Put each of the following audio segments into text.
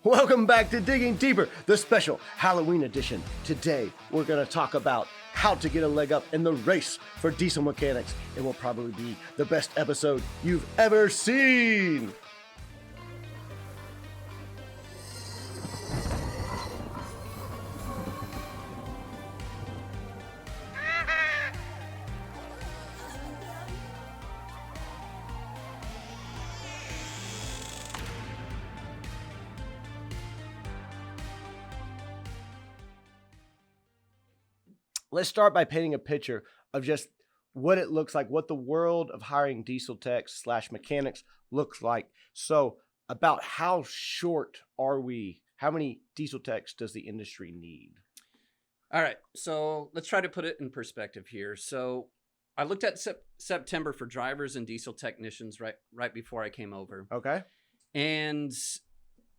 Welcome back to Digging Deeper, the special Halloween edition. Today, we're going to talk about how to get a leg up in the race for diesel mechanics. It will probably be the best episode you've ever seen. Let's start by painting a picture of just what it looks like, what the world of hiring diesel techs / mechanics looks like. So about how short are we? How many diesel techs does the industry need? All right, so let's try to put it in perspective here. So I looked at September for drivers and diesel technicians right before I came over. Okay. And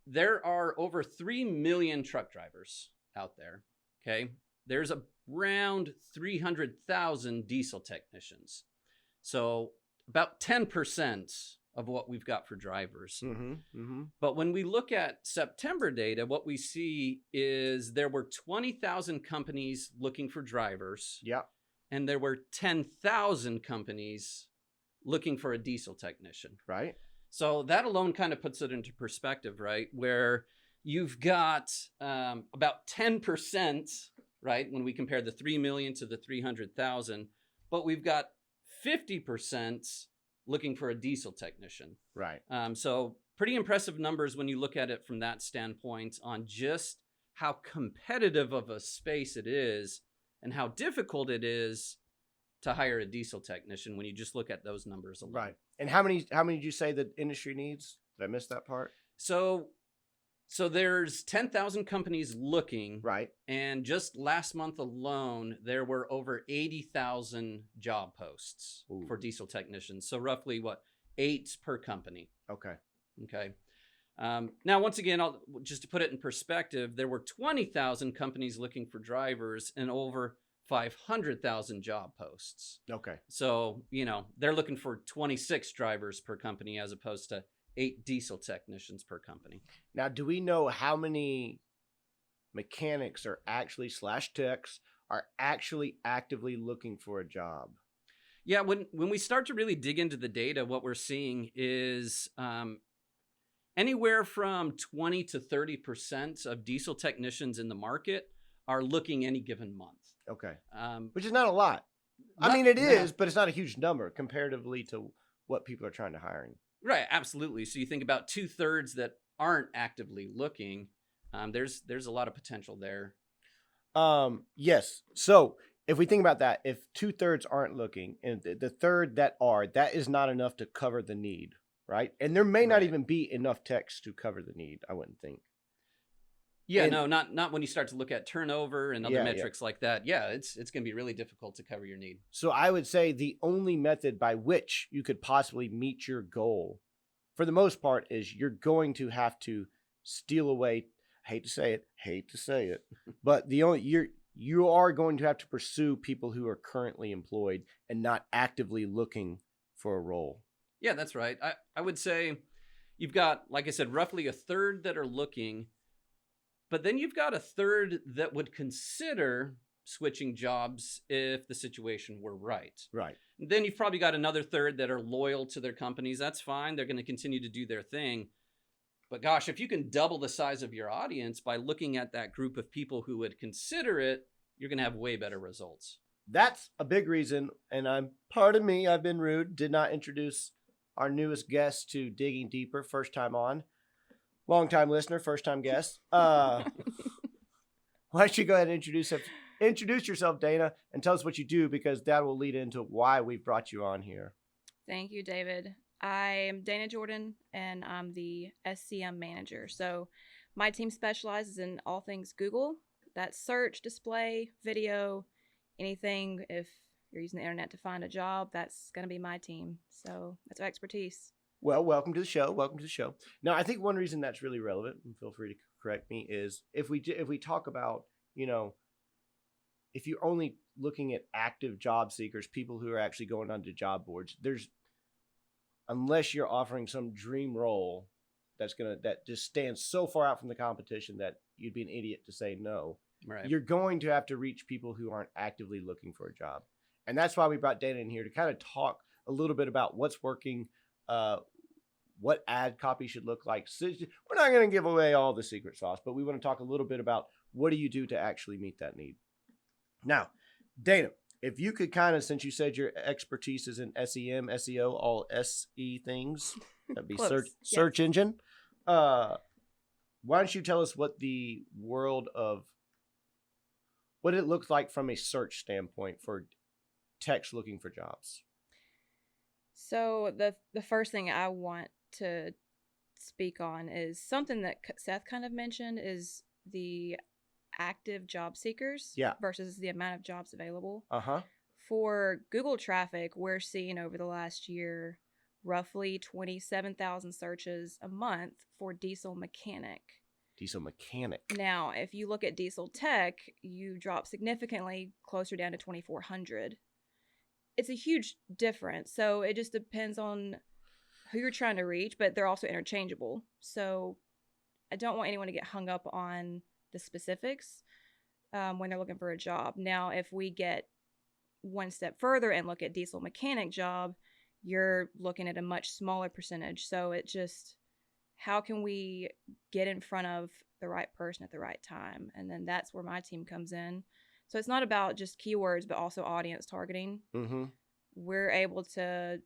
there are over 3 million truck drivers out there, okay? There's around 300,000 diesel technicians. So about 10% of what we've got for drivers. But when we look at September data, what we see is there were 20,000 companies looking for drivers. Yeah. And there were 10,000 companies looking for a diesel technician. Right. So that alone kind of puts it into perspective, right? Where you've got about 10%, right? When we compare the 3 million to the 300,000, but we've got 50% looking for a diesel technician. Right. So pretty impressive numbers when you look at it from that standpoint on just how competitive of a space it is and how difficult it is to hire a diesel technician when you just look at those numbers alone. Right. And how many did you say the industry needs? Did I miss that part? So there's 10,000 companies looking. Right. And just last month alone, there were over 80,000 job posts for diesel technicians. So roughly 8 per company. Okay. Now, once again, just to put it in perspective, there were 20,000 companies looking for drivers and over 500,000 job posts. Okay. So, they're looking for 26 drivers per company as opposed to 8 diesel technicians per company. Now, do we know how many mechanics are actually / techs are actually actively looking for a job? Yeah, when we start to really dig into the data, what we're seeing is anywhere from 20 to 30% of diesel technicians in the market are looking any given month. Okay. Which is not a lot. I mean, it is, but it's not a huge number comparatively to what people are trying to hire. Right, absolutely. So you think about 2/3 that aren't actively looking. There's a lot of potential there. Yes. So if we think about that, if 2/3 aren't looking and the third that are, that is not enough to cover the need, right? And there may not even be enough techs to cover the need, I wouldn't think. Yeah, no, not when you start to look at turnover and other metrics like that. Yeah, it's going to be really difficult to cover your need. So I would say the only method by which you could possibly meet your goal, for the most part, is you're going to have to steal away. Hate to say it, but you are going to have to pursue people who are currently employed and not actively looking for a role. Yeah, that's right. I would say you've got, like I said, roughly 1/3 that are looking. But then you've got 1/3 that would consider switching jobs if the situation were right. Right. Then you've probably got another 1/3 that are loyal to their companies. That's fine. They're going to continue to do their thing. But gosh, if you can double the size of your audience by looking at that group of people who would consider it, you're going to have way better results. That's a big reason. And pardon me, I've been rude. Did not introduce our newest guest to Digging Deeper. First time on. Long-time listener, first-time guest. Why don't you go ahead and introduce yourself, Dana, and tell us what you do, because that will lead into why we brought you on here. Thank you, David. I am Dana Jordan, and I'm the SCM manager. So my team specializes in all things Google. That's search, display, video, anything. If you're using the internet to find a job, that's going to be my team. So that's our expertise. Well, welcome to the show. Now, I think one reason that's really relevant, and feel free to correct me, is if we talk about, if you're only looking at active job seekers, people who are actually going onto job boards, unless you're offering some dream role, that just stands so far out from the competition that you'd be an idiot to say no. Right. You're going to have to reach people who aren't actively looking for a job. And that's why we brought Dana in here to kind of talk a little bit about what's working, what ad copy should look like. So we're not going to give away all the secret sauce, but we want to talk a little bit about what do you do to actually meet that need. Now, Dana, if you could kind of, since you said your expertise is in SEM, SEO, all SE things, that'd be search engine. Why don't you tell us what the world of, what it looks like from a search standpoint for techs looking for jobs? So the first thing I want to speak on is something that Seth kind of mentioned, is the active job seekers versus the amount of jobs available. For Google traffic, we're seeing over the last year roughly 27,000 searches a month for diesel mechanic. Diesel mechanic. Now, if you look at diesel tech, you drop significantly closer down to 2,400. It's a huge difference. So it just depends on who you're trying to reach, but they're also interchangeable. So I don't want anyone to get hung up on the specifics when they're looking for a job. Now, if we get one step further and look at diesel mechanic job, you're looking at a much smaller percentage. So it just, how can we get in front of the right person at the right time? And then that's where my team comes in. So it's not about just keywords, but also audience targeting. We're able to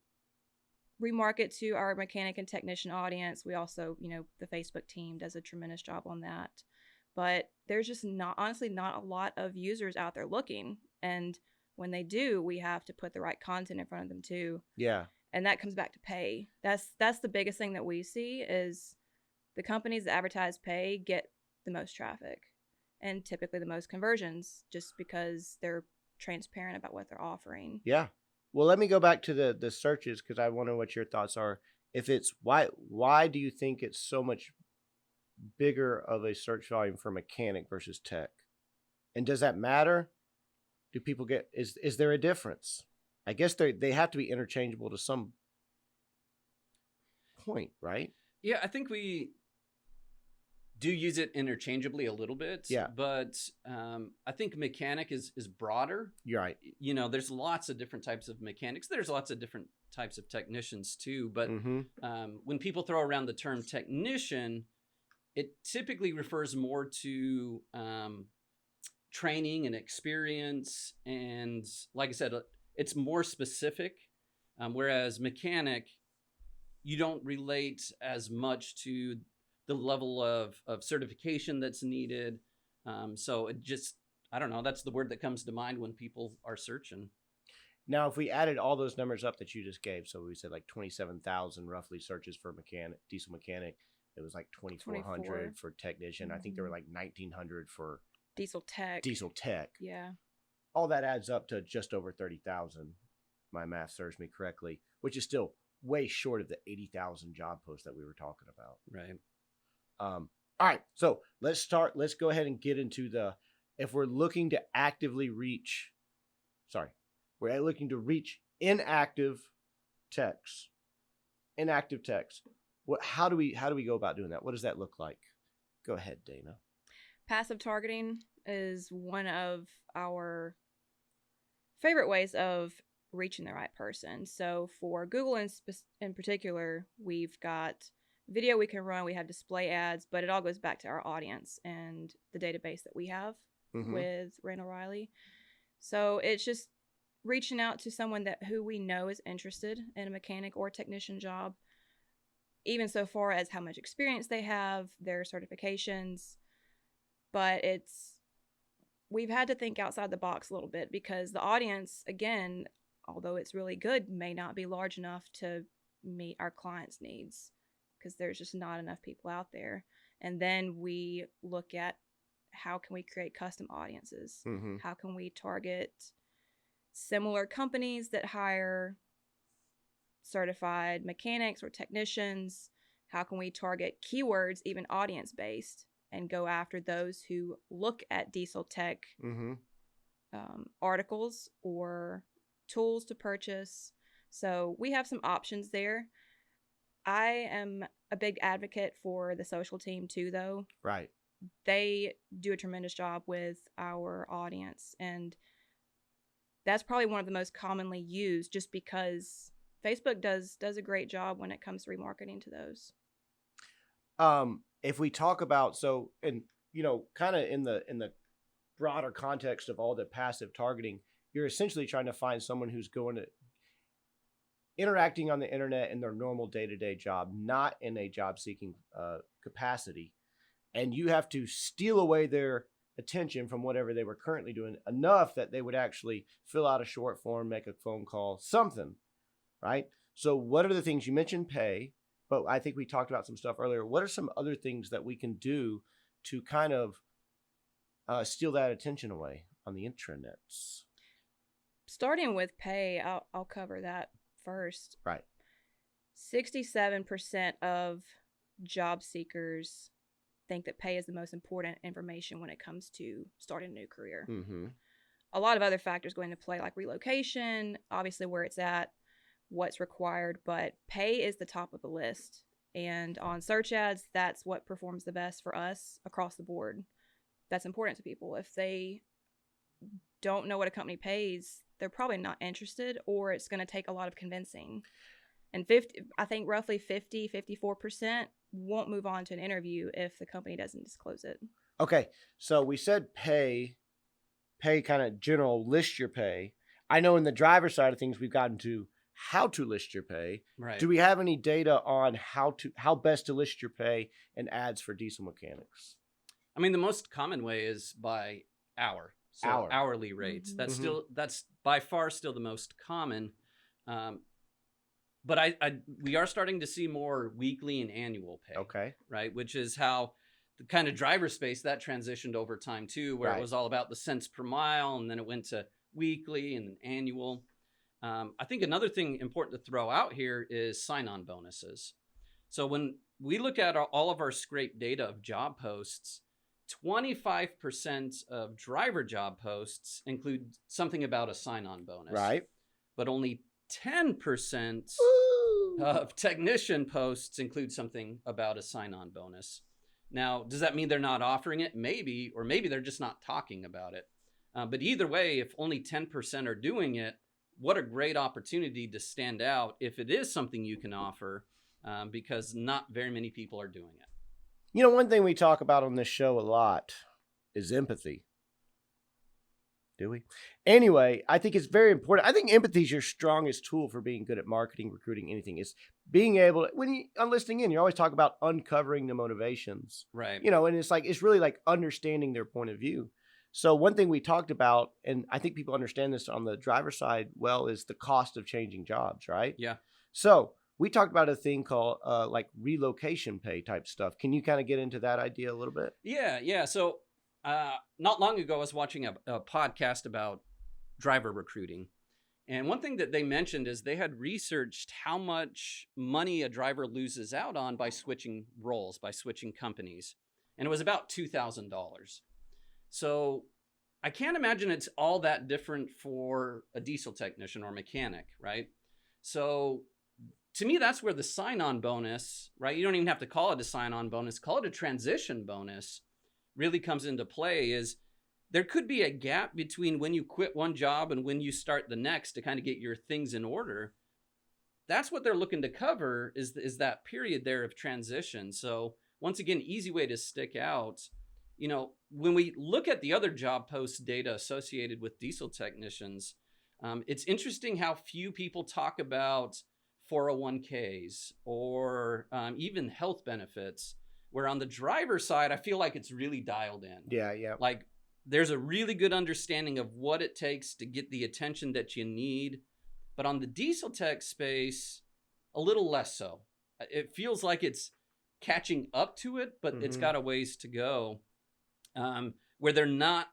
remarket to our mechanic and technician audience. We also, the Facebook team does a tremendous job on that. But there's just honestly not a lot of users out there looking. And when they do, we have to put the right content in front of them too. Yeah. And that comes back to pay. That's the biggest thing that we see is the companies that advertise pay get the most traffic and typically the most conversions, just because they're transparent about what they're offering. Yeah. Well, let me go back to the searches, because I wonder what your thoughts are. If it's why do you think it's so much bigger of a search volume for mechanic versus tech? And does that matter? Do people get, is there a difference? I guess they have to be interchangeable to some point, right? Yeah, I think we do use it interchangeably a little bit. Yeah. But I think mechanic is broader. You're right. There's lots of different types of mechanics. There's lots of different types of technicians too. But when people throw around the term technician, it typically refers more to training and experience. And like I said, it's more specific. Whereas mechanic, you don't relate as much to the level of certification that's needed. So it just, I don't know, that's the word that comes to mind when people are searching. Now, if we added all those numbers up that you just gave, so we said like 27,000 roughly searches for diesel mechanic, it was like 2,400 for technician. I think there were like 1,900 for diesel tech. Yeah. All that adds up to just over 30,000. My math serves me correctly, which is still way short of the 80,000 job posts that we were talking about. Right. All right. So let's go ahead and get into if we're looking to we're looking to reach inactive techs. How do we go about doing that? What does that look like? Go ahead, Dana. Passive targeting is one of our favorite ways of reaching the right person. So for Google in particular, we've got video we can run, we have display ads, but it all goes back to our audience and the database that we have with Randall Reilly. So it's just reaching out to someone who we know is interested in a mechanic or technician job, even so far as how much experience they have, their certifications. But we've had to think outside the box a little bit, because the audience, again, although it's really good, may not be large enough to meet our clients' needs, because there's just not enough people out there. And then we look at how can we create custom audiences? How can we target similar companies that hire certified mechanics or technicians? How can we target keywords, even audience-based, and go after those who look at diesel tech articles or tools to purchase? So we have some options there. I am a big advocate for the social team too, though. Right. They do a tremendous job with our audience, and that's probably one of the most commonly used, just because Facebook does a great job when it comes to remarketing to those. If we talk about, so, and kind of in the broader context of all the passive targeting, you're essentially trying to find someone who's going to interacting on the internet in their normal day-to-day job, not in a job-seeking capacity, and you have to steal away their attention from whatever they were currently doing enough that they would actually fill out a short form, make a phone call, something, right? So what are the things you mentioned? Pay, but I think we talked about some stuff earlier. What are some other things that we can do to kind of steal that attention away on the intranets? Starting with pay, I'll cover that first. Right. 67% of job seekers think that pay is the most important information when it comes to starting a new career. Mm-hmm. A lot of other factors go into play, like relocation, obviously where it's at, what's required, but pay is the top of the list. And on search ads, that's what performs the best for us across the board. That's important to people. If they don't know what a company pays, they're probably not interested, or it's going to take a lot of convincing. And I think roughly 54% won't move on to an interview if the company doesn't disclose it. Okay, so we said pay kind of general, list your pay. I know in the driver side of things, we've gotten to how to list your pay. Right. Do we have any data on how best to list your pay and ads for diesel mechanics? I mean, the most common way is by hour. So Hour. hourly rates. Mm-hmm. That's by far still the most common. But we are starting to see more weekly and annual pay. Okay. Right. Which is how the kind of driver space that transitioned over time too, where Right. it was all about the cents per mile, and then it went to weekly and then annual. I think another thing important to throw out here is sign-on bonuses. So when we look at all of our scraped data of job posts, 25% of driver job posts include something about a sign-on bonus. Right. But only 10% of technician posts include something about a sign-on bonus. Now, does that mean they're not offering it? Maybe, or maybe they're just not talking about it. But either way, if only 10% are doing it, what a great opportunity to stand out if it is something you can offer, because not very many people are doing it. One thing we talk about on this show a lot is empathy. Do we? Anyway, I think it's very important. I think empathy is your strongest tool for being good at marketing, recruiting, anything. Is being able to, when you're listening in, you always talk about uncovering the motivations. Right. And it's really like understanding their point of view. So one thing we talked about, and I think people understand this on the driver side well, is the cost of changing jobs, right? Yeah. So we talked about a thing called like relocation pay type stuff. Can you kind of get into that idea a little bit? Yeah. So not long ago, I was watching a podcast about driver recruiting. And one thing that they mentioned is they had researched how much money a driver loses out on by switching roles, by switching companies. And it was about $2,000. So I can't imagine it's all that different for a diesel technician or mechanic, right? So to me, that's where the sign-on bonus, right? You don't even have to call it a sign-on bonus, call it a transition bonus, really comes into play. Is there could be a gap between when you quit one job and when you start the next to kind of get your things in order. That's what they're looking to cover is that period there of transition. So once again, easy way to stick out. When we look at the other job post data associated with diesel technicians, it's interesting how few people talk about 401ks or even health benefits, where on the driver side, I feel like it's really dialed in. Yeah. Like there's a really good understanding of what it takes to get the attention that you need. But on the diesel tech space, a little less so. It feels like it's catching up to it, but it's got a ways to go. Where they're not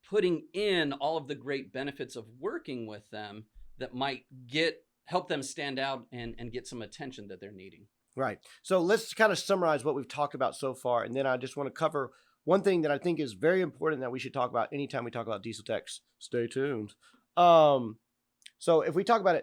putting in all of the great benefits of working with them that might help them stand out and get some attention that they're needing. Right. So let's kind of summarize what we've talked about so far. And then I just want to cover one thing that I think is very important that we should talk about anytime we talk about diesel techs. Stay tuned. So if we talk about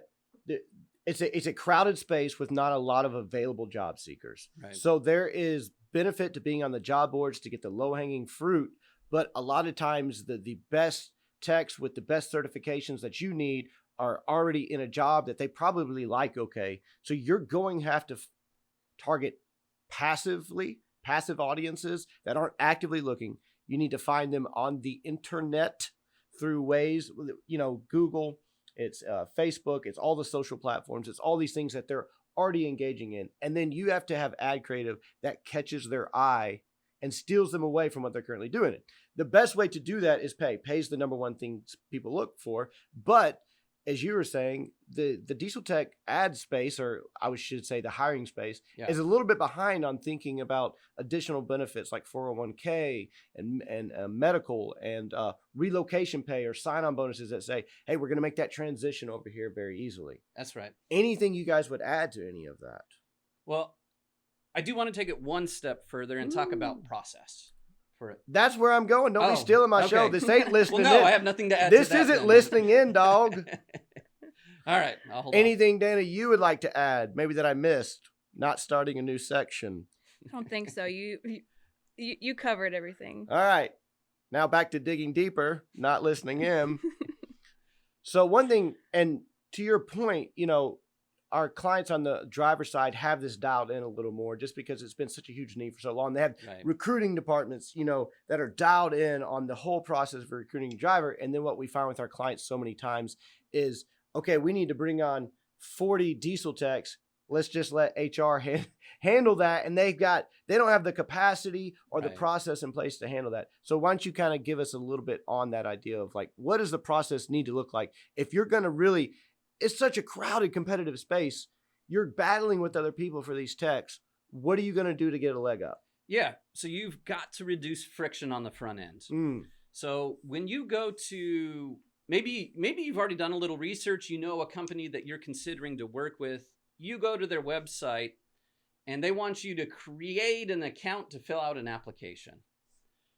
it, it's a crowded space with not a lot of available job seekers. Right. So there is benefit to being on the job boards to get the low hanging fruit, but a lot of times the best techs with the best certifications that you need are already in a job that they probably like. Okay, so you're going to have to target passive audiences that aren't actively looking. You need to find them on the internet through ways, Google, it's Facebook, it's all the social platforms, it's all these things that they're already engaging in. And then you have to have ad creative that catches their eye and steals them away from what they're currently doing. The best way to do that is pay. Pay is the number one thing people look for. But as you were saying, the diesel tech ad space, or I should say the hiring space, is a little bit behind on thinking about additional benefits like 401k and medical and relocation pay or sign-on bonuses that say, hey, we're going to make that transition over here very easily. That's right. Anything you guys would add to any of that? Well, I do want to take it one step further and talk about process. For it. That's where I'm going. Don't be stealing my show. This ain't listening well, no, in. I have nothing to add This to that. isn't then. listening in, dog. All right. I'll hold Anything, Dana, you would like to add? Maybe that I missed. Not starting a new section. I don't think so. You covered everything. All right. Now back to digging deeper, not listening in. So one thing, and to your point, our clients on the driver side have this dialed in a little more just because it's been such a huge need for so long. They have recruiting departments, that are dialed in on the whole process of recruiting a driver. And then what we find with our clients so many times is, okay, we need to bring on 40 diesel techs. Let's just let HR handle that. And they don't have the capacity or the process in place to handle that. So why don't you kind of give us a little bit on that idea of like, what does the process need to look like? If you're going to really, it's such a crowded, competitive space. You're battling with other people for these techs. What are you going to do to get a leg up? Yeah. So you've got to reduce friction on the front end. So when you go to, maybe you've already done a little research, a company that you're considering to work with, you go to their website and they want you to create an account to fill out an application.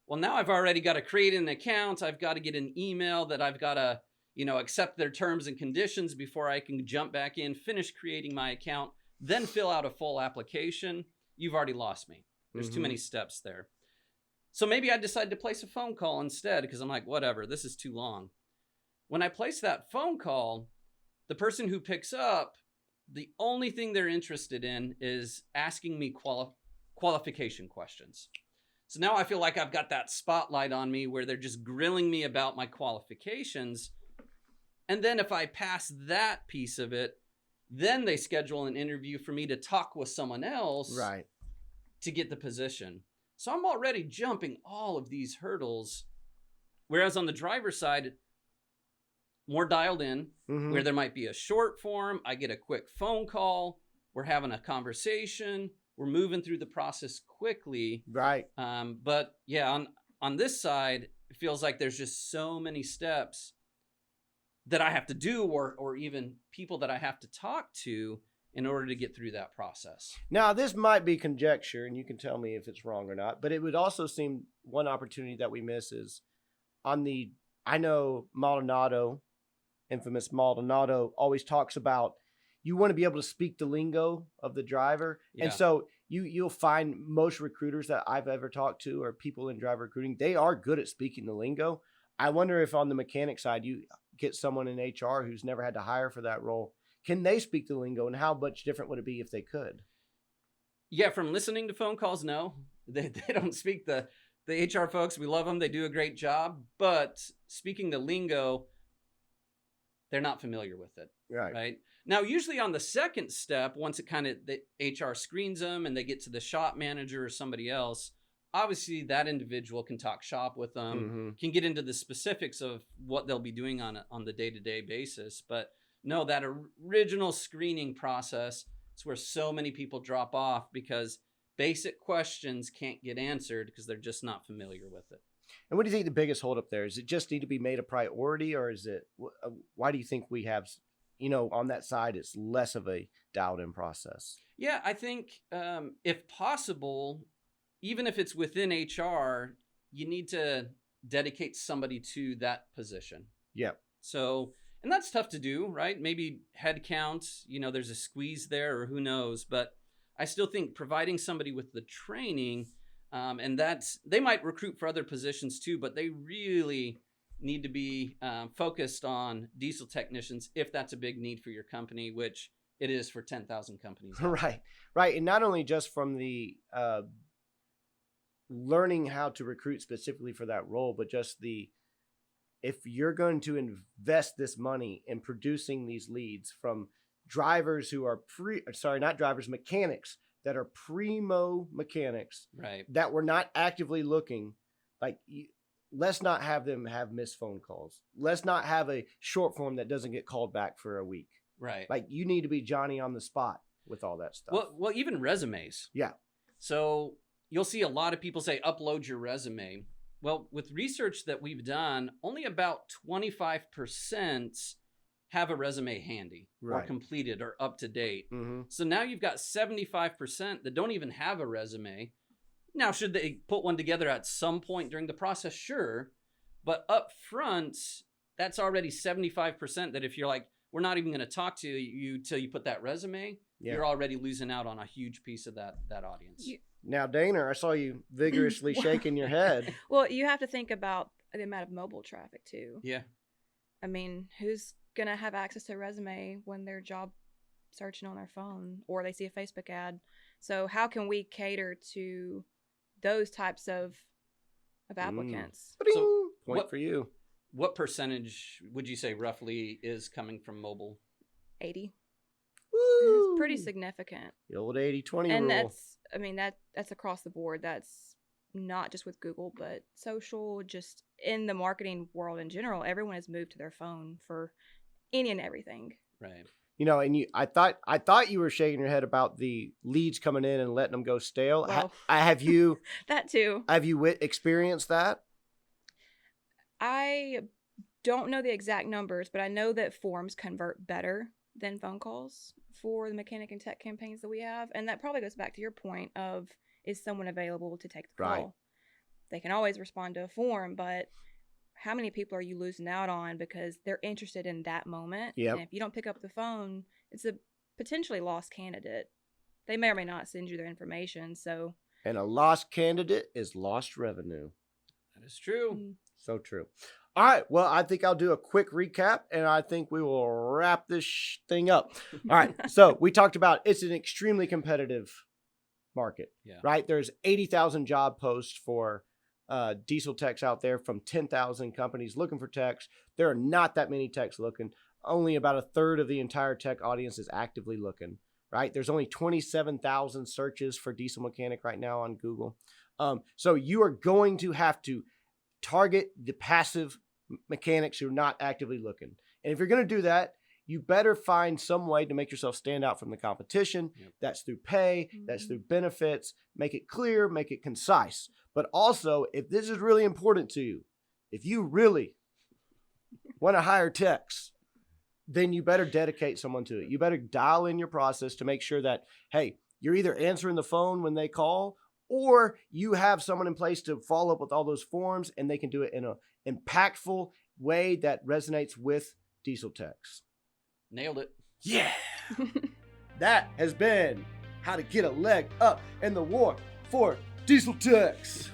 Well, now I've already got to create an account. I've got to get an email that I've got to accept their terms and conditions before I can jump back in, finish creating my account, then fill out a full application. You've already lost me. There's too many steps there. So maybe I decide to place a phone call instead because I'm like, whatever, this is too long. When I place that phone call, the person who picks up, the only thing they're interested in is asking me qualification questions. So now I feel like I've got that spotlight on me where they're just grilling me about my qualifications. And then if I pass that piece of it, then they schedule an interview for me to talk with someone else to get the position. So I'm already jumping all of these hurdles. Whereas on the driver's side, more dialed in, where there might be a short form. I get a quick phone call. We're having a conversation. We're moving through the process quickly. Right. But yeah, on this side, it feels like there's just so many steps that I have to do or even people that I have to talk to in order to get through that process. Now, this might be conjecture, and you can tell me if it's wrong or not, but it would also seem one opportunity that we miss is on I know Maldonado, infamous Maldonado, always talks about you want to be able to speak the lingo of the driver. Yeah. And so you'll find most recruiters that I've ever talked to or people in driver recruiting, they are good at speaking the lingo. I wonder if on the mechanic side, you get someone in HR who's never had to hire for that role. Can they speak the lingo, and how much different would it be if they could? Yeah, from listening to phone calls, no. They don't speak the HR folks. We love them. They do a great job. But speaking the lingo, they're not familiar with it. Right. Now, usually on the second step, once the HR screens them and they get to the shop manager or somebody else, obviously that individual can talk shop with them, can get into the specifics of what they'll be doing on the day-to-day basis. But no, that original screening process is where so many people drop off because basic questions can't get answered because they're just not familiar with it. And what do you think the biggest holdup there is? It just need to be made a priority, or is it? Why do you think we have, on that side, it's less of a dialed-in process? Yeah, I think if possible, even if it's within HR, you need to dedicate somebody to that position. Yeah. So And that's tough to do, right? Maybe head count, there's a squeeze there, or who knows. But I still think providing somebody with the training, and they might recruit for other positions too, but they really need to be focused on diesel technicians if that's a big need for your company, which it is for 10,000 companies. Right. And not only just from the learning how to recruit specifically for that role, but just if you're going to invest this money in producing these leads from drivers who are mechanics that are primo mechanics, right, that were not actively looking, let's not have them have missed phone calls. Let's not have a short form that doesn't get called back for a week. Right. You need to be Johnny on the spot with all that stuff. Well, even resumes. Yeah. So you'll see a lot of people say, upload your resume. Well, with research that we've done, only about 25% have a resume handy or completed or up to date. Mm-hmm. So now you've got 75% that don't even have a resume. Now, should they put one together at some point during the process? Sure. But up front, that's already 75% that if you're like, we're not even going to talk to you till you put that resume, you're already losing out on a huge piece of that audience. Now, Dana, I saw you vigorously shaking your head. Well, you have to think about the amount of mobile traffic too. Yeah. I mean, who's going to have access to a resume when they're job searching on their phone or they see a Facebook ad? So how can we cater to those types of applicants? So Point for you. What percentage would you say roughly is coming from mobile? 80. Woo! It's pretty significant. The old 80-20 And rule. that's across the board. That's not just with Google, but social, just in the marketing world in general. Everyone has moved to their phone for any and everything. Right. And I thought you were shaking your head about the leads coming in and letting them go stale. Well, have you that too. Have you experienced that? I don't know the exact numbers, but I know that forms convert better than phone calls for the mechanic and tech campaigns that we have. And that probably goes back to your point of, is someone available to take the call? Right. They can always respond to a form, but how many people are you losing out on because they're interested in that moment? Yep. And if you don't pick up the phone, it's a potentially lost candidate. They may or may not send you their information. So, and a lost candidate is lost revenue. That is true. So true. All right. Well, I think I'll do a quick recap, and I think we will wrap this thing up. All right. So we talked about it's an extremely competitive market, right? There's 80,000 job posts for diesel techs out there from 10,000 companies looking for techs. There are not that many techs looking. Only about a third of the entire tech audience is actively looking, right? There's only 27,000 searches for diesel mechanic right now on Google. So you are going to have to target the passive mechanics who are not actively looking. And if you're going to do that, you better find some way to make yourself stand out from the competition. Yep. That's through pay, that's through benefits. Make it clear, make it concise. But also, if this is really important to you, if you really want to hire techs, then you better dedicate someone to it. You better dial in your process to make sure that, hey, you're either answering the phone when they call, or you have someone in place to follow up with all those forms, and they can do it in an impactful way that resonates with diesel techs. Nailed it. Yeah. That has been how to get a leg up in the war for diesel techs.